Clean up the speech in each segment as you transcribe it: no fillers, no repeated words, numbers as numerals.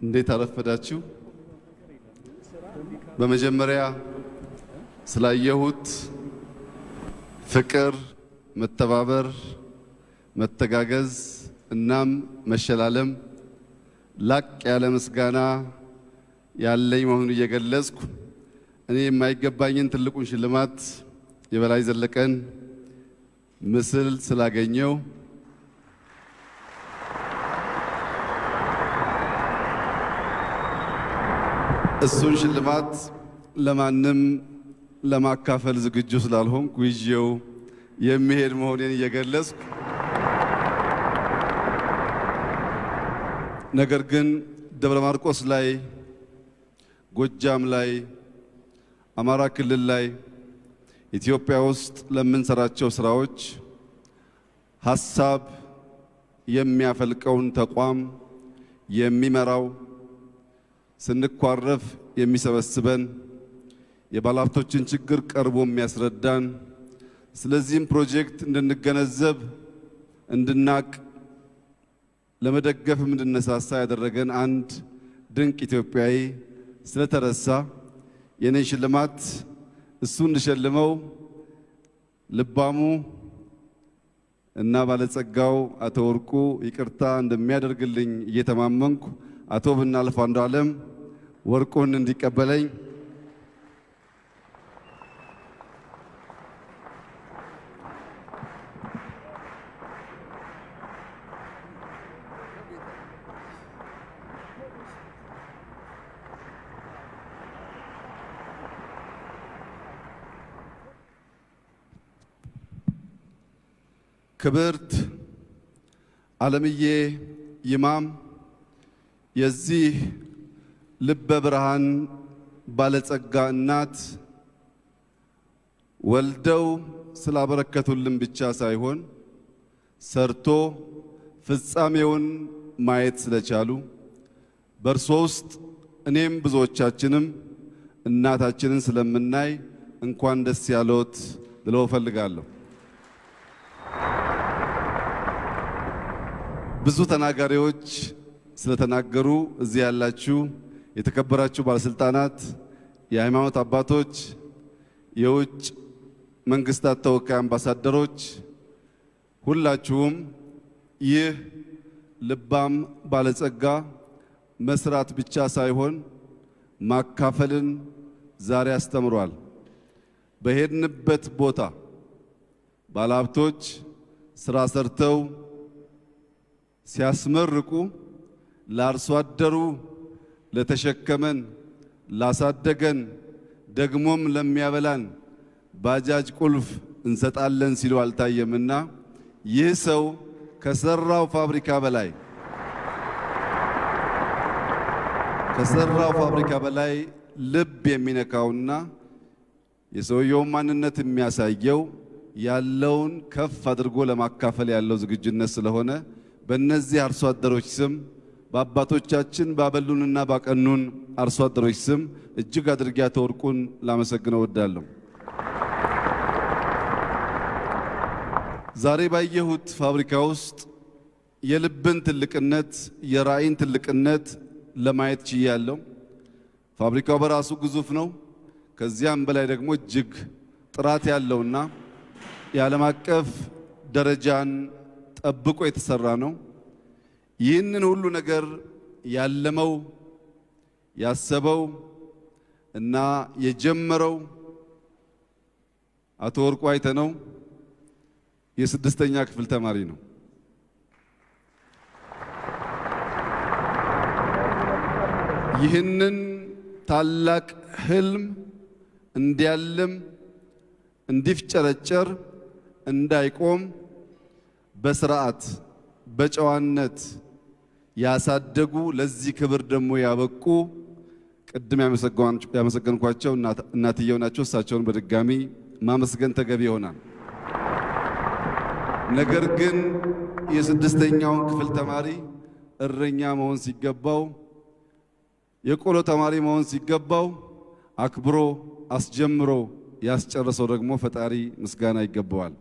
እንዴት አረፈዳችሁ? በመጀመሪያ ስላየሁት ፍቅር፣ መተባበር፣ መተጋገዝ እናም መሸላለም ላቅ ያለ ምስጋና ያለኝ መሆኑን እየገለጽኩ እኔ የማይገባኝን ትልቁን ሽልማት የበላይ ዘለቀን ምስል ስላገኘው እሱን ሽልማት ለማንም ለማካፈል ዝግጁ ስላልሆንኩ ይዤው የሚሄድ መሆኔን እየገለጽኩ ነገር ግን ደብረ ማርቆስ ላይ፣ ጎጃም ላይ፣ አማራ ክልል ላይ ኢትዮጵያ ውስጥ ለምንሰራቸው ስራዎች ሐሳብ የሚያፈልቀውን ተቋም የሚመራው ስንኳረፍ የሚሰበስበን የባለሀብቶችን ችግር ቀርቦ የሚያስረዳን ስለዚህም ፕሮጀክት እንድንገነዘብ እንድናቅ ለመደገፍ እንድንነሳሳ ያደረገን አንድ ድንቅ ኢትዮጵያዊ ስለተረሳ የኔን ሽልማት እሱ እንድሸልመው ልባሙ እና ባለጸጋው አቶ ወርቁ ይቅርታ እንደሚያደርግልኝ እየተማመንኩ አቶ ብናልፍ አንዱዓለም ወርቁን እንዲቀበለኝ ክብርት ዓለምዬ ይማም የዚህ ልበ ብርሃን ባለጸጋ እናት ወልደው ስላበረከቱልን ብቻ ሳይሆን ሰርቶ ፍጻሜውን ማየት ስለቻሉ በእርሶ ውስጥ እኔም ብዙዎቻችንም እናታችንን ስለምናይ እንኳን ደስ ያለዎት ልለው እፈልጋለሁ። ብዙ ተናጋሪዎች ስለተናገሩ እዚህ ያላችሁ የተከበራችሁ ባለስልጣናት፣ የሃይማኖት አባቶች፣ የውጭ መንግስታት ተወካይ አምባሳደሮች ሁላችሁም ይህ ልባም ባለጸጋ መስራት ብቻ ሳይሆን ማካፈልን ዛሬ አስተምሯል። በሄድንበት ቦታ ባለሀብቶች ስራ ሰርተው ሲያስመርቁ ለአርሶ አደሩ ለተሸከመን ላሳደገን ደግሞም ለሚያበላን ባጃጅ ቁልፍ እንሰጣለን ሲሉ አልታየምና ይህ ሰው ከሰራው ፋብሪካ በላይ ልብ የሚነካውና የሰውየው ማንነት የሚያሳየው ያለውን ከፍ አድርጎ ለማካፈል ያለው ዝግጁነት ስለሆነ በእነዚህ አርሶ አደሮች ስም በአባቶቻችን ባበሉንና ባቀኑን አርሶ አደሮች ስም እጅግ አድርጌ አቶ ወርቁን ላመሰግነው እወዳለሁ። ዛሬ ባየሁት ፋብሪካ ውስጥ የልብን ትልቅነት የራዕይን ትልቅነት ለማየት ችያለሁ። ፋብሪካው በራሱ ግዙፍ ነው። ከዚያም በላይ ደግሞ እጅግ ጥራት ያለውና የዓለም አቀፍ ደረጃን ጠብቆ የተሰራ ነው። ይህንን ሁሉ ነገር ያለመው ያሰበው እና የጀመረው አቶ ወርቁ አይተነው የ6ኛ ክፍል ተማሪ ነው። ይህንን ታላቅ ህልም እንዲያልም እንዲፍጨረጨር እንዳይቆም በስርዓት በጨዋነት ያሳደጉ ለዚህ ክብር ደግሞ ያበቁ ቅድም ያመሰገንኳቸው እናትየው ናቸው። እሳቸውን በድጋሚ ማመስገን ተገቢ ይሆናል። ነገር ግን የ6ኛውን ክፍል ተማሪ እረኛ መሆን ሲገባው፣ የቆሎ ተማሪ መሆን ሲገባው አክብሮ አስጀምሮ ያስጨረሰው ደግሞ ፈጣሪ ምስጋና ይገባዋል።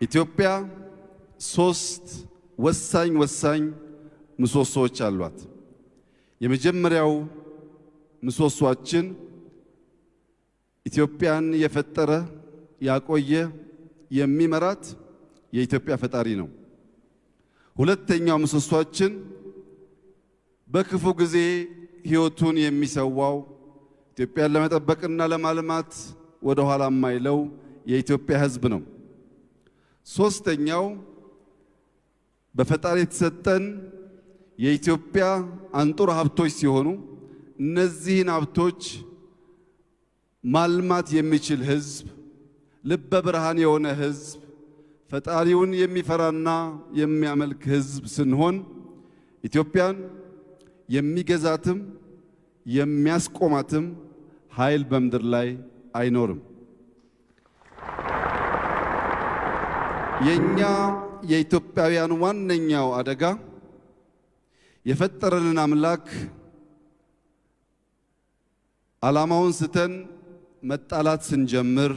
ኢትዮጵያ 3 ወሳኝ ምሰሶዎች አሏት። የመጀመሪያው ምሰሶአችን ኢትዮጵያን የፈጠረ ያቆየ የሚመራት የኢትዮጵያ ፈጣሪ ነው። ሁለተኛው ምሰሶአችን በክፉ ጊዜ ሕይወቱን የሚሰዋው ኢትዮጵያን ለመጠበቅና ለማልማት ወደ ኋላ የማይለው የኢትዮጵያ ሕዝብ ነው። ሶስተኛው በፈጣሪ የተሰጠን የኢትዮጵያ አንጡራ ሀብቶች ሲሆኑ እነዚህን ሀብቶች ማልማት የሚችል ሕዝብ፣ ልበ ብርሃን የሆነ ሕዝብ፣ ፈጣሪውን የሚፈራና የሚያመልክ ሕዝብ ስንሆን ኢትዮጵያን የሚገዛትም የሚያስቆማትም ኃይል በምድር ላይ አይኖርም። የኛ የኢትዮጵያውያን ዋነኛው አደጋ የፈጠረንን አምላክ ዓላማውን ስተን መጣላት ስንጀምር፣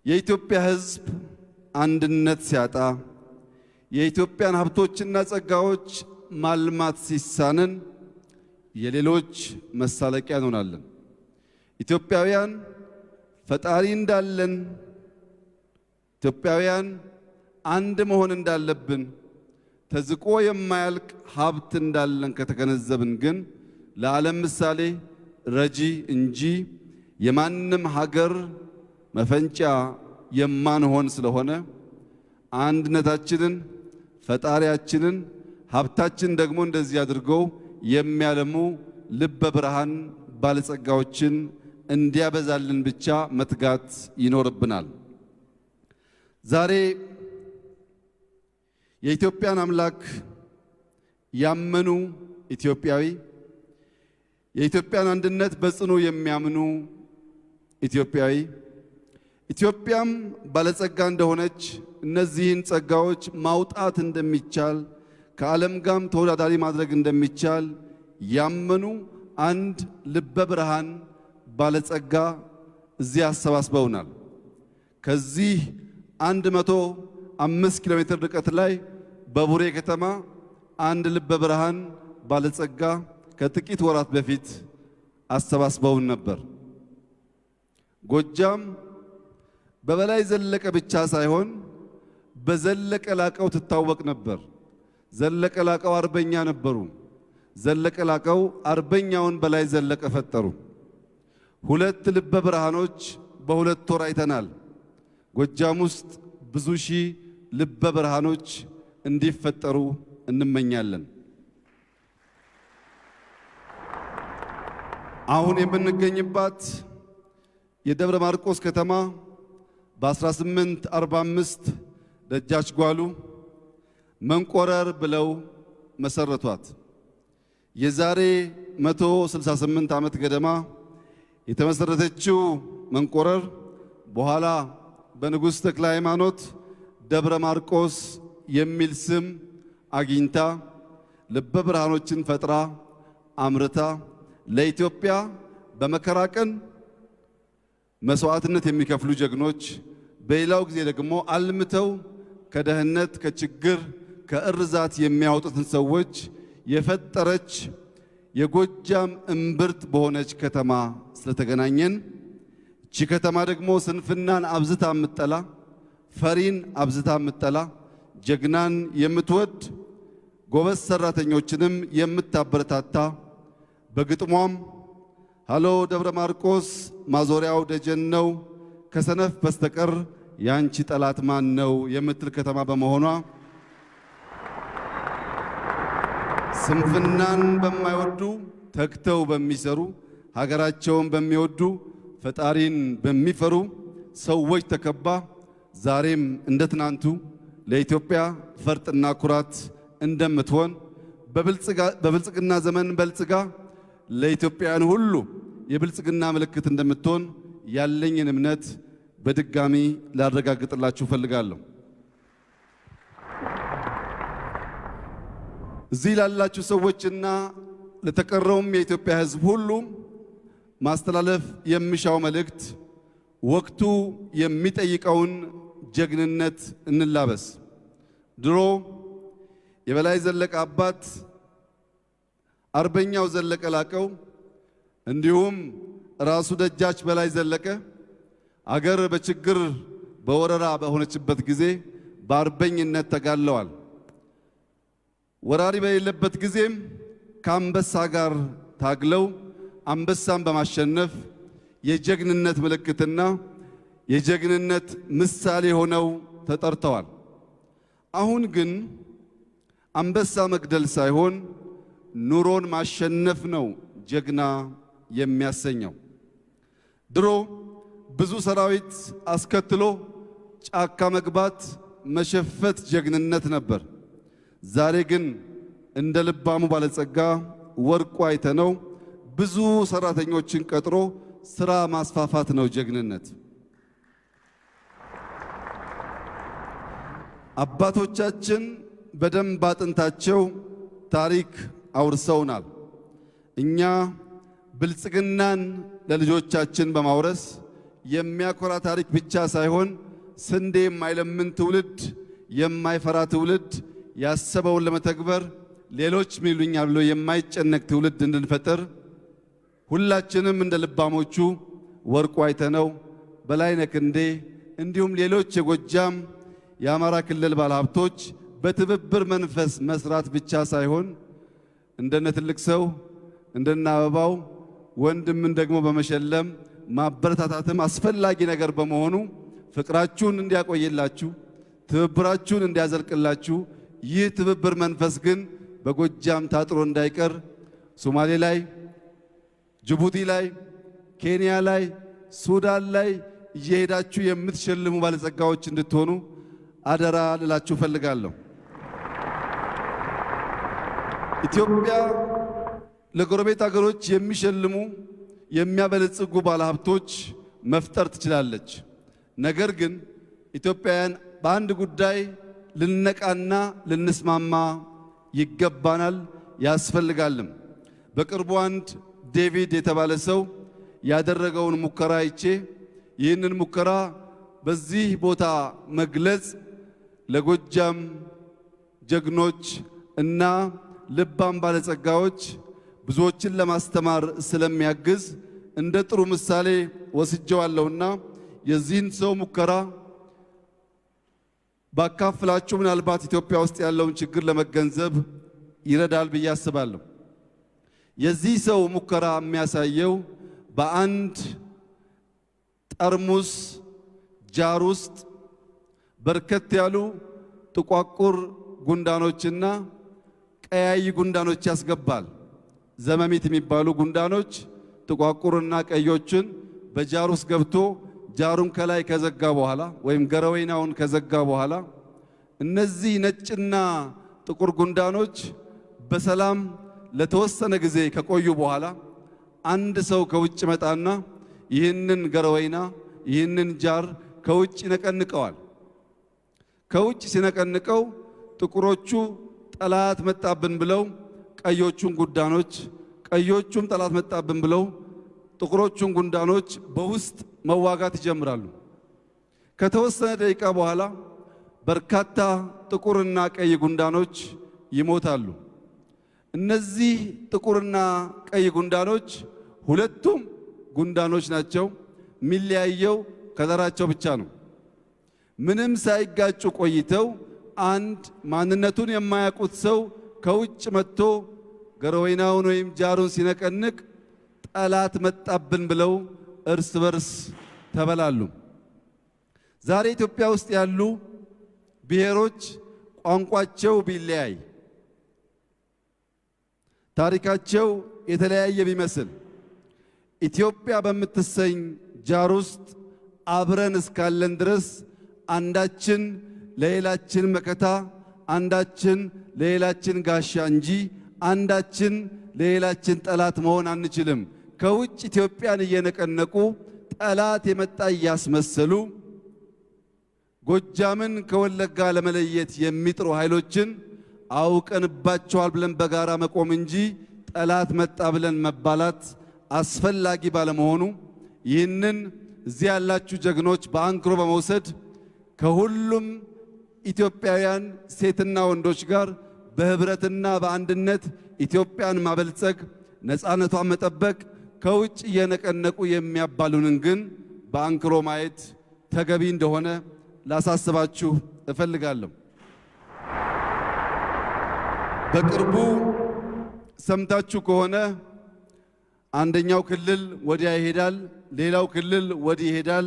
የኢትዮጵያ ሕዝብ አንድነት ሲያጣ፣ የኢትዮጵያን ሀብቶችና ጸጋዎች ማልማት ሲሳንን የሌሎች መሳለቂያ እንሆናለን። ኢትዮጵያውያን ፈጣሪ እንዳለን፣ ኢትዮጵያውያን አንድ መሆን እንዳለብን፣ ተዝቆ የማያልቅ ሀብት እንዳለን ከተገነዘብን ግን ለዓለም ምሳሌ ረጂ እንጂ የማንም ሀገር መፈንጫ የማንሆን ስለሆነ አንድነታችንን፣ ፈጣሪያችንን፣ ሀብታችን ደግሞ እንደዚህ አድርገው የሚያለሙ ልበ ብርሃን ባለጸጋዎችን እንዲያበዛልን ብቻ መትጋት ይኖርብናል። ዛሬ የኢትዮጵያን አምላክ ያመኑ ኢትዮጵያዊ፣ የኢትዮጵያን አንድነት በጽኑ የሚያምኑ ኢትዮጵያዊ፣ ኢትዮጵያም ባለጸጋ እንደሆነች እነዚህን ጸጋዎች ማውጣት እንደሚቻል ከዓለም ጋርም ተወዳዳሪ ማድረግ እንደሚቻል ያመኑ አንድ ልበ ብርሃን ባለጸጋ እዚህ አሰባስበውናል። ከዚህ 105 ኪሎ ሜትር ርቀት ላይ በቡሬ ከተማ አንድ ልበ ብርሃን ባለጸጋ ከጥቂት ወራት በፊት አሰባስበውን ነበር። ጎጃም በበላይ ዘለቀ ብቻ ሳይሆን በዘለቀ ላቀው ትታወቅ ነበር። ዘለቀ ላቀው አርበኛ ነበሩ። ዘለቀ ላቀው አርበኛውን በላይ ዘለቀ ፈጠሩ። ሁለት ልበ ብርሃኖች በሁለት ወር አይተናል። ጎጃም ውስጥ ብዙ ሺህ ልበ ብርሃኖች እንዲፈጠሩ እንመኛለን። አሁን የምንገኝባት የደብረ ማርቆስ ከተማ በ1845 ደጃች ጓሉ መንቆረር ብለው መሰረቷት። የዛሬ 168 ዓመት ገደማ የተመሰረተችው መንቆረር በኋላ በንጉሥ ተክለ ሃይማኖት ደብረ ማርቆስ የሚል ስም አግኝታ ልበ ብርሃኖችን ፈጥራ አምርታ ለኢትዮጵያ በመከራ ቀን መስዋዕትነት የሚከፍሉ ጀግኖች፣ በሌላው ጊዜ ደግሞ አልምተው ከደህንነት ከችግር ከእርዛት የሚያወጡትን ሰዎች የፈጠረች የጎጃም እምብርት በሆነች ከተማ ስለተገናኘን እቺ ከተማ ደግሞ ስንፍናን አብዝታ የምትጠላ፣ ፈሪን አብዝታ የምትጠላ፣ ጀግናን የምትወድ፣ ጎበዝ ሰራተኞችንም የምታበረታታ፣ በግጥሟም ሃሎ ደብረ ማርቆስ ማዞሪያው ደጀን ነው፣ ከሰነፍ በስተቀር ያንቺ ጠላት ማን ነው የምትል ከተማ በመሆኗ ስንፍናን በማይወዱ ተግተው በሚሰሩ ሀገራቸውን በሚወዱ ፈጣሪን በሚፈሩ ሰዎች ተከባ ዛሬም እንደ ትናንቱ ለኢትዮጵያ ፈርጥና ኩራት እንደምትሆን በብልጽግና ዘመን በልጽጋ ለኢትዮጵያውያን ሁሉ የብልጽግና ምልክት እንደምትሆን ያለኝን እምነት በድጋሚ ላረጋግጥላችሁ ፈልጋለሁ። እዚህ ላላችሁ ሰዎችና ለተቀረውም የኢትዮጵያ ሕዝብ ሁሉ ማስተላለፍ የሚሻው መልእክት ወቅቱ የሚጠይቀውን ጀግንነት እንላበስ። ድሮ የበላይ ዘለቀ አባት አርበኛው ዘለቀ ላቀው እንዲሁም ራሱ ደጃች በላይ ዘለቀ አገር በችግር በወረራ በሆነችበት ጊዜ በአርበኝነት ተጋድለዋል። ወራሪ በሌለበት ጊዜም ከአንበሳ ጋር ታግለው አንበሳን በማሸነፍ የጀግንነት ምልክትና የጀግንነት ምሳሌ ሆነው ተጠርተዋል። አሁን ግን አንበሳ መግደል ሳይሆን ኑሮን ማሸነፍ ነው ጀግና የሚያሰኘው። ድሮ ብዙ ሰራዊት አስከትሎ ጫካ መግባት መሸፈት ጀግንነት ነበር። ዛሬ ግን እንደ ልባሙ ባለጸጋ ወርቁ አይተነው ብዙ ሰራተኞችን ቀጥሮ ስራ ማስፋፋት ነው ጀግንነት። አባቶቻችን በደንብ አጥንታቸው ታሪክ አውርሰውናል። እኛ ብልጽግናን ለልጆቻችን በማውረስ የሚያኮራ ታሪክ ብቻ ሳይሆን ስንዴ የማይለምን ትውልድ፣ የማይፈራ ትውልድ፣ ያሰበውን ለመተግበር ሌሎች ሚሉኛል ብሎ የማይጨነቅ ትውልድ እንድንፈጥር ሁላችንም እንደ ልባሞቹ ወርቁ አይተነው፣ በላይነህ ክንዴ እንዲሁም ሌሎች የጎጃም የአማራ ክልል ባለሀብቶች በትብብር መንፈስ መስራት ብቻ ሳይሆን እንደነ ትልቅ ሰው እንደነ አበባው ወንድምን ደግሞ በመሸለም ማበረታታትም አስፈላጊ ነገር በመሆኑ ፍቅራችሁን እንዲያቆይላችሁ፣ ትብብራችሁን እንዲያዘልቅላችሁ፣ ይህ ትብብር መንፈስ ግን በጎጃም ታጥሮ እንዳይቀር ሶማሌ ላይ፣ ጅቡቲ ላይ፣ ኬንያ ላይ፣ ሱዳን ላይ እየሄዳችሁ የምትሸልሙ ባለጸጋዎች እንድትሆኑ አደራ ልላችሁ ፈልጋለሁ። ኢትዮጵያ ለጎረቤት ሀገሮች የሚሸልሙ የሚያበለጽጉ ባለሀብቶች መፍጠር ትችላለች። ነገር ግን ኢትዮጵያውያን በአንድ ጉዳይ ልንነቃና ልንስማማ ይገባናል፣ ያስፈልጋልም። በቅርቡ አንድ ዴቪድ የተባለ ሰው ያደረገውን ሙከራ አይቼ ይህንን ሙከራ በዚህ ቦታ መግለጽ ለጎጃም ጀግኖች እና ልባም ባለጸጋዎች ብዙዎችን ለማስተማር ስለሚያግዝ እንደ ጥሩ ምሳሌ ወስጄዋለሁና የዚህን ሰው ሙከራ ባካፍላችሁ ምናልባት ኢትዮጵያ ውስጥ ያለውን ችግር ለመገንዘብ ይረዳል ብዬ አስባለሁ። የዚህ ሰው ሙከራ የሚያሳየው በአንድ ጠርሙስ ጃር ውስጥ በርከት ያሉ ጥቋቁር ጉንዳኖችና ቀያይ ጉንዳኖች ያስገባል። ዘመሚት የሚባሉ ጉንዳኖች ጥቋቁርና ቀዮችን በጃር ውስጥ ገብቶ ጃሩን ከላይ ከዘጋ በኋላ ወይም ገረወይናውን ከዘጋ በኋላ እነዚህ ነጭና ጥቁር ጉንዳኖች በሰላም ለተወሰነ ጊዜ ከቆዩ በኋላ አንድ ሰው ከውጭ መጣና ይህንን ገረወይና ይህንን ጃር ከውጭ ይነቀንቀዋል። ከውጭ ሲነቀንቀው ጥቁሮቹ ጠላት መጣብን ብለው ቀዮቹን ጉንዳኖች፣ ቀዮቹም ጠላት መጣብን ብለው ጥቁሮቹን ጉንዳኖች በውስጥ መዋጋት ይጀምራሉ። ከተወሰነ ደቂቃ በኋላ በርካታ ጥቁርና ቀይ ጉንዳኖች ይሞታሉ። እነዚህ ጥቁርና ቀይ ጉንዳኖች ሁለቱም ጉንዳኖች ናቸው። የሚለያየው ከዘራቸው ብቻ ነው። ምንም ሳይጋጩ ቆይተው አንድ ማንነቱን የማያውቁት ሰው ከውጭ መጥቶ ገረወይናውን ወይም ጃሩን ሲነቀንቅ ጠላት መጣብን ብለው እርስ በርስ ተበላሉ። ዛሬ ኢትዮጵያ ውስጥ ያሉ ብሔሮች ቋንቋቸው ቢለያይ፣ ታሪካቸው የተለያየ ቢመስል ኢትዮጵያ በምትሰኝ ጃር ውስጥ አብረን እስካለን ድረስ አንዳችን ለሌላችን መከታ፣ አንዳችን ለሌላችን ጋሻ እንጂ አንዳችን ለሌላችን ጠላት መሆን አንችልም። ከውጭ ኢትዮጵያን እየነቀነቁ ጠላት የመጣ እያስመሰሉ ጎጃምን ከወለጋ ለመለየት የሚጥሩ ኃይሎችን አውቀንባቸዋል ብለን በጋራ መቆም እንጂ ጠላት መጣ ብለን መባላት አስፈላጊ ባለመሆኑ ይህንን እዚህ ያላችሁ ጀግኖች በአንክሮ በመውሰድ ከሁሉም ኢትዮጵያውያን ሴትና ወንዶች ጋር በህብረትና በአንድነት ኢትዮጵያን ማበልጸግ፣ ነፃነቷን መጠበቅ፣ ከውጭ እየነቀነቁ የሚያባሉንን ግን በአንክሮ ማየት ተገቢ እንደሆነ ላሳስባችሁ እፈልጋለሁ። በቅርቡ ሰምታችሁ ከሆነ አንደኛው ክልል ወዲያ ይሄዳል፣ ሌላው ክልል ወዲህ ይሄዳል።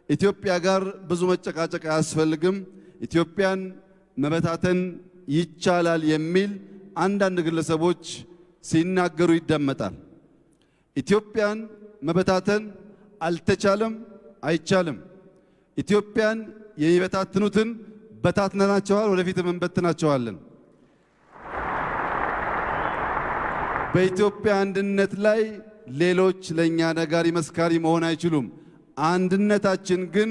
ኢትዮጵያ ጋር ብዙ መጨቃጨቅ አያስፈልግም፣ ኢትዮጵያን መበታተን ይቻላል የሚል አንዳንድ ግለሰቦች ሲናገሩ ይደመጣል። ኢትዮጵያን መበታተን አልተቻለም፣ አይቻልም። ኢትዮጵያን የሚበታትኑትን በታትነናቸዋል፣ ወደፊትም እንበትናቸዋለን። በኢትዮጵያ አንድነት ላይ ሌሎች ለኛ ነጋሪ መስካሪ መሆን አይችሉም። አንድነታችን ግን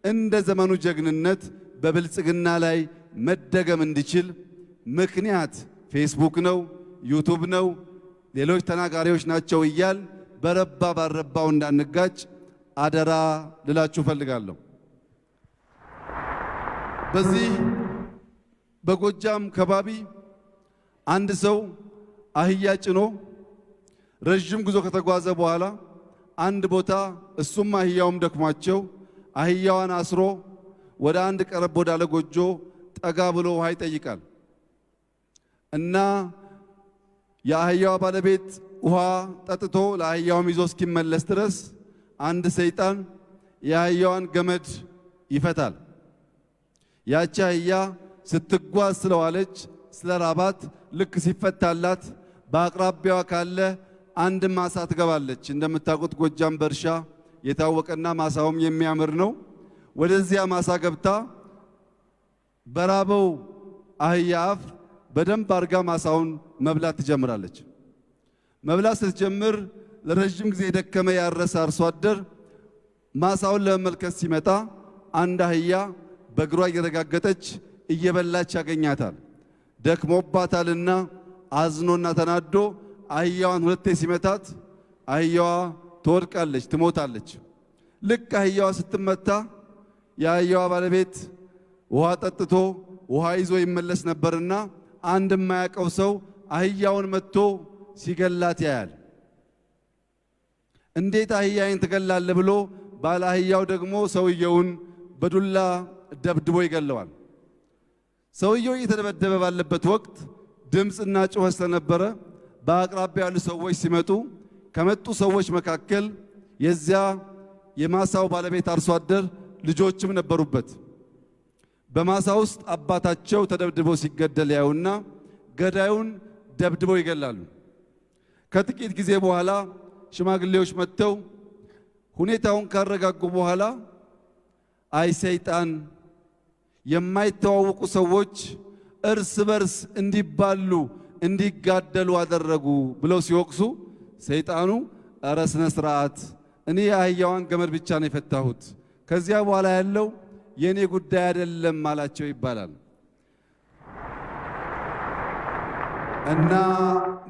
እንደ ዘመኑ ጀግንነት በብልጽግና ላይ መደገም እንዲችል ምክንያት ፌስቡክ ነው፣ ዩቱብ ነው፣ ሌሎች ተናጋሪዎች ናቸው እያል በረባ ባረባው እንዳንጋጭ አደራ ልላችሁ ፈልጋለሁ። በዚህ በጎጃም ከባቢ አንድ ሰው አህያ ጭኖ ረጅም ጉዞ ከተጓዘ በኋላ አንድ ቦታ እሱም አህያውም ደክሟቸው አህያዋን አስሮ ወደ አንድ ቀረብ ወዳለ ጎጆ ጠጋ ብሎ ውሃ ይጠይቃል እና የአህያዋ ባለቤት ውሃ ጠጥቶ ለአህያውም ይዞ እስኪመለስ ድረስ አንድ ሰይጣን የአህያዋን ገመድ ይፈታል። ያቺ አህያ ስትጓዝ ስለዋለች ስለራባት ልክ ሲፈታላት በአቅራቢያዋ ካለ አንድ ማሳ ትገባለች። እንደምታውቁት ጎጃም በእርሻ የታወቀና ማሳውም የሚያምር ነው። ወደዚያ ማሳ ገብታ በራበው አህያ አፍ በደንብ አርጋ ማሳውን መብላት ትጀምራለች። መብላት ስትጀምር ለረጅም ጊዜ የደከመ ያረሰ አርሶ አደር ማሳውን ለመመልከት ሲመጣ አንድ አህያ በእግሯ እየረጋገጠች እየበላች ያገኛታል። ደክሞባታልና አዝኖና ተናዶ አህያዋን ሁለቴ ሲመታት አህያዋ ትወድቃለች፣ ትሞታለች። ልክ አህያዋ ስትመታ የአህያዋ ባለቤት ውሃ ጠጥቶ ውሃ ይዞ ይመለስ ነበርና አንድ የማያውቀው ሰው አህያውን መጥቶ ሲገላት ያያል። እንዴት አህያዬን ትገላለህ ብሎ ባለ አህያው ደግሞ ሰውየውን በዱላ ደብድቦ ይገለዋል። ሰውየው እየተደበደበ ባለበት ወቅት ድምፅና ጩኸት ስለነበረ በአቅራቢያ ያሉ ሰዎች ሲመጡ ከመጡ ሰዎች መካከል የዚያ የማሳው ባለቤት አርሶ አደር ልጆችም ነበሩበት። በማሳ ውስጥ አባታቸው ተደብድቦ ሲገደል ያዩና ገዳዩን ደብድበው ይገላሉ። ከጥቂት ጊዜ በኋላ ሽማግሌዎች መጥተው ሁኔታውን ካረጋጉ በኋላ አይ ሰይጣን፣ የማይተዋወቁ ሰዎች እርስ በርስ እንዲባሉ እንዲጋደሉ አደረጉ ብለው ሲወቅሱ ሰይጣኑ ኧረ ስነ ስርዓት፣ እኔ የአህያዋን ገመድ ብቻ ነው የፈታሁት፣ ከዚያ በኋላ ያለው የኔ ጉዳይ አይደለም አላቸው ይባላል። እና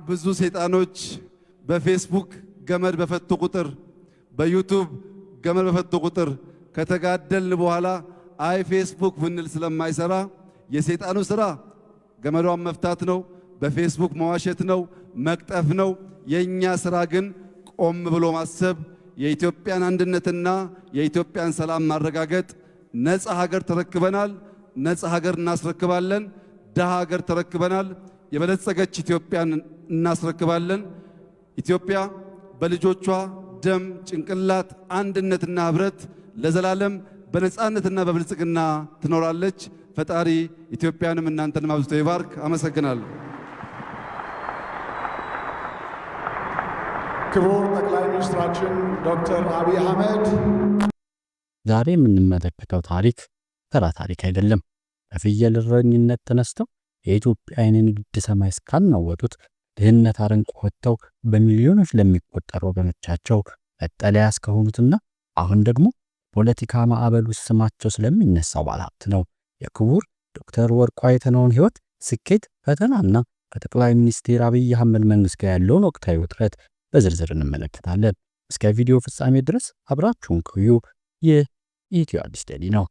ብዙ ሰይጣኖች በፌስቡክ ገመድ በፈቱ ቁጥር፣ በዩቱብ ገመድ በፈቱ ቁጥር ከተጋደልን በኋላ አይ ፌስቡክ ብንል ስለማይሰራ የሰይጣኑ ስራ ገመዷን መፍታት ነው፣ በፌስቡክ መዋሸት ነው፣ መቅጠፍ ነው። የኛ ስራ ግን ቆም ብሎ ማሰብ፣ የኢትዮጵያን አንድነትና የኢትዮጵያን ሰላም ማረጋገጥ። ነፃ ሀገር ተረክበናል፣ ነፃ ሀገር እናስረክባለን። ደሃ ሀገር ተረክበናል፣ የበለጸገች ኢትዮጵያን እናስረክባለን። ኢትዮጵያ በልጆቿ ደም፣ ጭንቅላት፣ አንድነትና ህብረት ለዘላለም በነፃነትና በብልጽግና ትኖራለች። ፈጣሪ ኢትዮጵያንም እናንተንም አብዝቶ ይባርክ። አመሰግናለሁ። ክቡር ጠቅላይ ሚኒስትራችን ዶክተር አብይ አህመድ፣ ዛሬ የምንመለከተው ታሪክ ተራ ታሪክ አይደለም። በፍየል እረኝነት ተነስተው የኢትዮጵያን የንግድ ሰማይ እስካናወጡት ድህነት አረንቋ ወጥተው በሚሊዮኖች ለሚቆጠሩ ወገኖቻቸው መጠለያ እስከሆኑትና አሁን ደግሞ ፖለቲካ ማዕበል ውስጥ ስማቸው ስለሚነሳው ባለሀብት ነው። የክቡር ዶክተር ወርቁ አይተነውን ህይወት፣ ስኬት፣ ፈተናና ከጠቅላይ ሚኒስትር አብይ አህመድ መንግስት ጋር ያለውን ወቅታዊ ውጥረት በዝርዝር እንመለከታለን። እስከ ቪዲዮ ፍጻሜ ድረስ አብራችሁን ቆዩ። ይህ ኢትዮ አዲስ ዴይሊ ነው።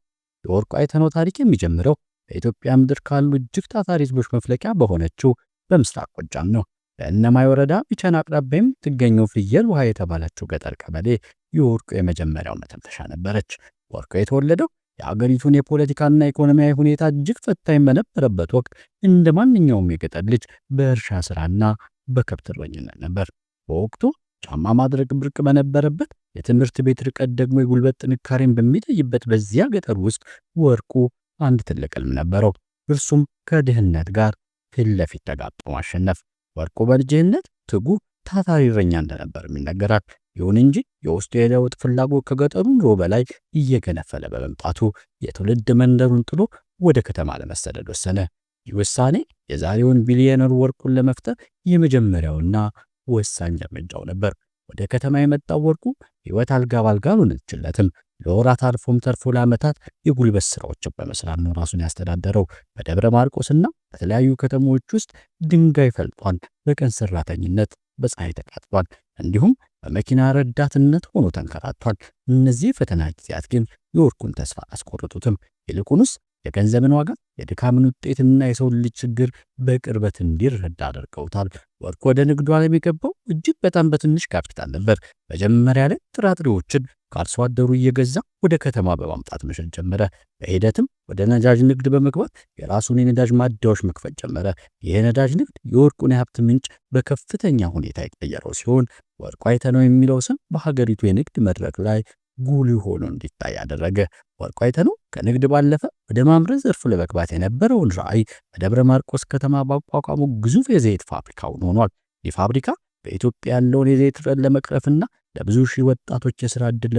የወርቁ አይተነው ታሪክ የሚጀምረው በኢትዮጵያ ምድር ካሉ እጅግ ታታሪ ህዝቦች መፍለቂያ በሆነችው በምስራቅ ጎጃም ነው። በእነማይ ወረዳ ቢቸና አቅራቢያ የምትገኘው ፍየል ውሃ የተባለችው ገጠር ቀበሌ የወርቁ የመጀመሪያው መተንፈሻ ነበረች። ወርቁ የተወለደው የአገሪቱን የፖለቲካና ኢኮኖሚያዊ ሁኔታ እጅግ ፈታኝ በነበረበት ወቅት እንደ ማንኛውም የገጠር ልጅ በእርሻ ስራና በከብት እረኝነት ነበር። በወቅቱ ጫማ ማድረግ ብርቅ በነበረበት፣ የትምህርት ቤት ርቀት ደግሞ የጉልበት ጥንካሬን በሚለይበት በዚያ ገጠር ውስጥ ወርቁ አንድ ትልቅ ህልም ነበረው። እርሱም ከድህነት ጋር ፊት ለፊት ተጋጥሞ ማሸነፍ። ወርቁ በልጅነት ትጉ ታታሪ እረኛ እንደነበር ይነገራል። ይሁን እንጂ የውስጡ የለውጥ ፍላጎት ከገጠሩ ኑሮ በላይ እየገነፈለ በመምጣቱ የትውልድ መንደሩን ጥሎ ወደ ከተማ ለመሰደድ ወሰነ። ይህ ውሳኔ የዛሬውን ቢሊዮነር ወርቁን ለመፍጠር የመጀመሪያውና ወሳኝ እርምጃው ነበር። ወደ ከተማ የመጣው ወርቁ ህይወት አልጋ ባልጋ አልሆነችለትም። ለወራት አልፎም ተርፎ ለዓመታት የጉልበት ስራዎችን በመስራት ነው ራሱን ያስተዳደረው። በደብረ ማርቆስና በተለያዩ ከተሞች ውስጥ ድንጋይ ፈልጧል። በቀን ሰራተኝነት በፀሐይ ተቃጥሏል። እንዲሁም በመኪና ረዳትነት ሆኖ ተንከራቷል። እነዚህ ፈተና ጊዜያት ግን የወርቁን ተስፋ አስቆርጡትም። ይልቁንስ የገንዘብን ዋጋ፣ የድካምን ውጤትና የሰው ልጅ ችግር በቅርበት እንዲረዳ አድርገውታል። ወርቁ ወደ ንግዱ ዓለም የገባው እጅግ በጣም በትንሽ ካፒታል ነበር። መጀመሪያ ላይ ጥራጥሬዎችን ከአርሶ አደሩ እየገዛ ወደ ከተማ በማምጣት መሸጥ ጀመረ። በሂደትም ወደ ነዳጅ ንግድ በመግባት የራሱን የነዳጅ ማደያዎች መክፈት ጀመረ። ይህ ነዳጅ ንግድ የወርቁን የሀብት ምንጭ በከፍተኛ ሁኔታ የቀየረው ሲሆን ወርቁ አይተነው የሚለው ስም በሀገሪቱ የንግድ መድረክ ላይ ጉልህ ሆኖ እንዲታይ ያደረገ። ወርቁ አይተነው ከንግድ ባለፈ ወደ ማምረት ዘርፍ ለመግባት የነበረውን ራዕይ በደብረ ማርቆስ ከተማ ባቋቋሙ ግዙፍ የዘይት ፋብሪካውን ሆኗል። ይህ ፋብሪካ በኢትዮጵያ ያለውን የዘይት እጥረት ለመቅረፍና ለብዙ ሺህ ወጣቶች የሥራ ዕድል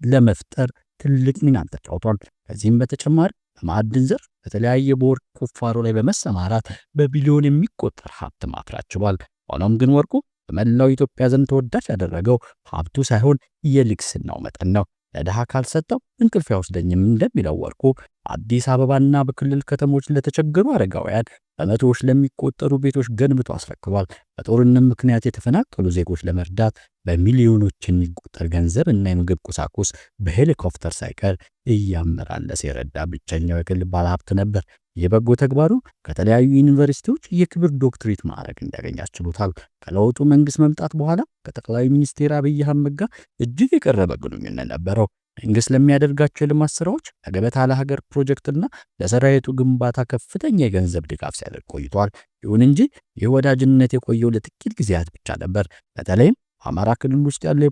ለመፍጠር ትልቅ ሚና ተጫውቷል። ከዚህም በተጨማሪ በማዕድን ዘርፍ በተለያየ በወርቅ ቁፋሮ ላይ በመሰማራት በቢሊዮን የሚቆጠር ሀብት ማፍራት ችሏል። ሆኖም ግን ወርቁ በመላው ኢትዮጵያ ዘንድ ተወዳጅ ያደረገው ሀብቱ ሳይሆን የልግስናው መጠን ነው። ለድሃ ካልሰጠው እንቅልፍ አይወስደኝም እንደሚለው ወርቁ አዲስ አበባና በክልል ከተሞች ለተቸገሩ አረጋውያን በመቶዎች ለሚቆጠሩ ቤቶች ገንብቶ አስረክቧል። በጦርነት ምክንያት የተፈናቀሉ ዜጎች ለመርዳት በሚሊዮኖች የሚቆጠር ገንዘብ እና የምግብ ቁሳቁስ በሄሊኮፕተር ሳይቀር እያመላለሰ የረዳ ብቸኛው የግል ባለሀብት ነበር። የበጎ ተግባሩ ከተለያዩ ዩኒቨርሲቲዎች የክብር ዶክትሬት ማዕረግ እንዲያገኝ አስችሎታል። ከለውጡ መንግስት መምጣት በኋላ ከጠቅላይ ሚኒስትር አብይ አህመድ ጋር እጅግ የቀረበ ግንኙነት ነበረው። መንግስት ለሚያደርጋቸው የልማት ስራዎች ለገበታ ለሀገር ፕሮጀክትና ለሰራዊቱ ግንባታ ከፍተኛ የገንዘብ ድጋፍ ሲያደርግ ቆይቷል። ይሁን እንጂ ይህ ወዳጅነት የቆየው ለጥቂት ጊዜያት ብቻ ነበር። በተለይም አማራ ክልል ውስጥ ያለው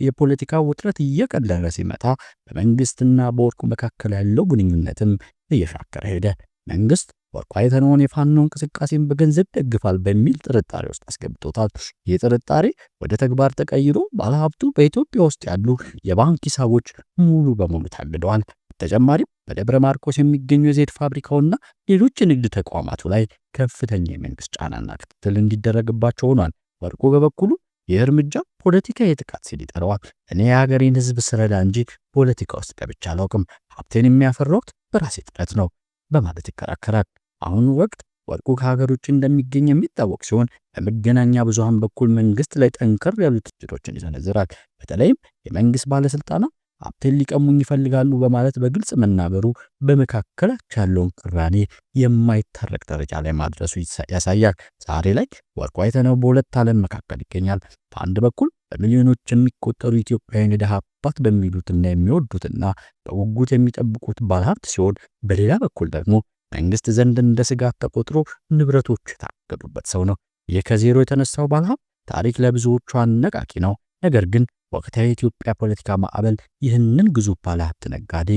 የፖለቲካ ውጥረት እየቀለለ ሲመጣ በመንግስትና በወርቁ መካከል ያለው ግንኙነትም እየሻከረ ሄደ። መንግስት ወርቁ አይተነውን የፋኖ እንቅስቃሴን በገንዘብ ደግፋል በሚል ጥርጣሬ ውስጥ አስገብቶታል። ይህ ጥርጣሬ ወደ ተግባር ተቀይሮ ባለሀብቱ በኢትዮጵያ ውስጥ ያሉ የባንክ ሂሳቦች ሙሉ በሙሉ ታግደዋል። በተጨማሪም በደብረ ማርቆስ የሚገኙ የዘይት ፋብሪካውና ሌሎች የንግድ ተቋማቱ ላይ ከፍተኛ የመንግስት ጫናና ክትትል እንዲደረግባቸው ሆኗል። ወርቁ በበኩሉ ይህ እርምጃ ፖለቲካዊ ጥቃት ሲል ይጠራዋል። እኔ የሀገሬን ህዝብ ስረዳ እንጂ ፖለቲካ ውስጥ ገብቼ አላውቅም፣ ሀብቴን የሚያፈራሁት በራሴ ጥረት ነው በማለት ይከራከራል። አሁን ወቅት ወርቁ ከሀገር ውጭ እንደሚገኝ የሚታወቅ ሲሆን በመገናኛ ብዙሃን በኩል መንግስት ላይ ጠንከር ያሉ ትችቶችን ይሰነዝራል። በተለይም የመንግስት ባለስልጣናት ሀብቴን ሊቀሙኝ ይፈልጋሉ በማለት በግልጽ መናገሩ በመካከላቸው ያለውን ቅራኔ የማይታረቅ ደረጃ ላይ ማድረሱ ያሳያል። ዛሬ ላይ ወርቁ አይተነው በሁለት ዓለም መካከል ይገኛል። በአንድ በኩል በሚሊዮኖች የሚቆጠሩ ኢትዮጵያውያን የድሃ አባት በሚሉትና የሚወዱትና በጉጉት የሚጠብቁት ባለሀብት ሲሆን፣ በሌላ በኩል ደግሞ መንግስት ዘንድ እንደ ስጋት ተቆጥሮ ንብረቶች የታገዱበት ሰው ነው። ይህ ከዜሮ የተነሳው ባለሀብት ታሪክ ለብዙዎቹ አነቃቂ ነው። ነገር ግን ወቅታዊ የኢትዮጵያ ፖለቲካ ማዕበል ይህንን ግዙፍ ባለሀብት ነጋዴ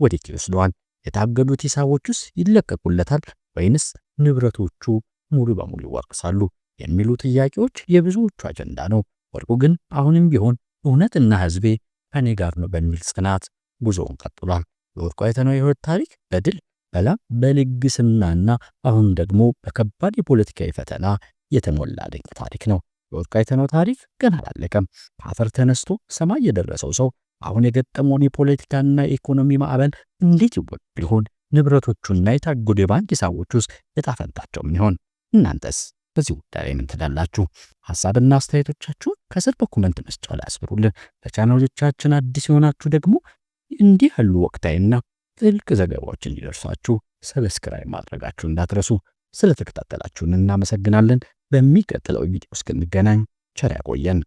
ወዴት ይወስደዋል? የታገዱት ሂሳቦችስ ይለቀቁለታል ወይንስ ንብረቶቹ ሙሉ በሙሉ ይወርሳሉ? የሚሉ ጥያቄዎች የብዙዎቹ አጀንዳ ነው። ወርቁ ግን አሁንም ቢሆን እውነትና ህዝቤ ከኔ ጋር ነው በሚል ጽናት ጉዞውን ቀጥሏል። የወርቁ አይተነው የህይወት ታሪክ በድል በላም በልግስናና አሁን ደግሞ በከባድ የፖለቲካዊ ፈተና የተሞላ ድንቅ ታሪክ ነው። የወርቁ አይተነው ታሪክ ገና አላለቀም። ከአፈር ተነስቶ ሰማይ የደረሰው ሰው አሁን የገጠመውን የፖለቲካና የኢኮኖሚ ማዕበል እንዴት ይወጣ ሊሆን? ንብረቶቹና የታገዱ የባንክ ሂሳቦች ውስጥ ዕጣ ፈንታቸው ምን ይሆን? እናንተስ በዚህ ጉዳይ ላይ ምን ትላላችሁ? ሐሳብና አስተያየቶቻችሁን ከስር በኮሜንት መስጫው ላይ አስፍሩልን። ለቻናሎቻችን አዲስ የሆናችሁ ደግሞ እንዲህ ያሉ ወቅታዊና ጥልቅ ዘገባዎች እንዲደርሳችሁ ሰብስክራይብ ማድረጋችሁን እንዳትረሱ። ስለተከታተላችሁን እናመሰግናለን። በሚቀጥለው ቪዲዮ እስክንገናኝ ቸር ያቆየን።